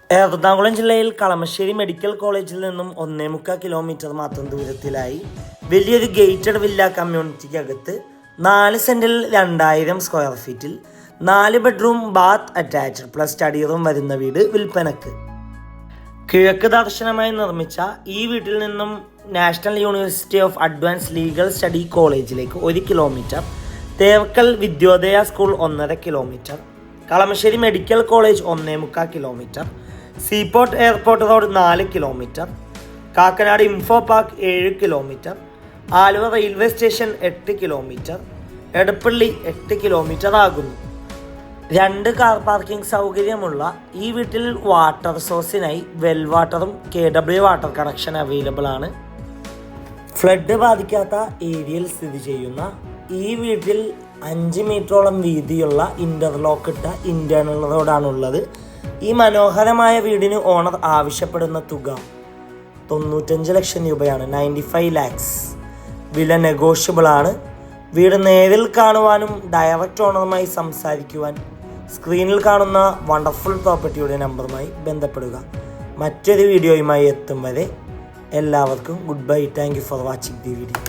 എറണാകുളം ജില്ലയിൽ കളമശ്ശേരി മെഡിക്കൽ കോളേജിൽ നിന്നും 1.25 കിലോമീറ്റർ മാത്രം ദൂരത്തിലായി വലിയൊരു ഗേറ്റഡ് വില്ല കമ്മ്യൂണിറ്റിക്കകത്ത് 4 സെൻറ്റിൽ 2000 സ്ക്വയർ ഫീറ്റിൽ 4 bedroom bath attached plus study room വരുന്ന വീട് വിൽപ്പനക്ക്. കിഴക്ക് ദർശനമായി നിർമ്മിച്ച ഈ വീട്ടിൽ നിന്നും national university of advance legal study കോളേജിലേക്ക് 1 kilometre, Thevakkal Vidyodaya school 1.5 kilometre, Kalamassery medical college 1.25 kilometre, seaport airport road 4 kilometre, Kakkanad info park 7 kilometre, Aluva railway station 8 kilometre, Edappally 8 kilometre ആകുന്നു. 2 കാർ പാർക്കിംഗ് സൗകര്യമുള്ള ഈ വീട്ടിൽ വാട്ടർ സോഴ്സിനായി വെൽ വാട്ടറും KW വാട്ടർ കണക്ഷൻ അവൈലബിൾ ആണ്. Flood ബാധിക്കാത്ത ഏരിയയിൽ സ്ഥിതി ചെയ്യുന്ന ഈ വീട്ടിൽ 5 മീറ്ററോളം വീതിയുള്ള ഇൻ്റർലോക്ക് ഇട്ട ഇൻറ്റേർണൽ റോഡാണുള്ളത്. ഈ മനോഹരമായ വീടിന് ഓണർ ആവശ്യപ്പെടുന്ന തുക 95 ലക്ഷം രൂപയാണ്, 95 lakhs. വില നെഗോഷ്യബിൾ ആണ്. വീട് നേരിൽ കാണുവാനും ഡയറക്റ്റ് ഓണറുമായി സംസാരിക്കുവാൻ സ്ക്രീനിൽ കാണുന്ന വണ്ടർഫുൾ പ്രോപ്പർട്ടിയുടെ നമ്പറുമായി ബന്ധപ്പെടുക. മറ്റൊരു വീഡിയോയുമായി എത്തും വരെ എല്ലാവർക്കും good bye. Thank you for watching the video.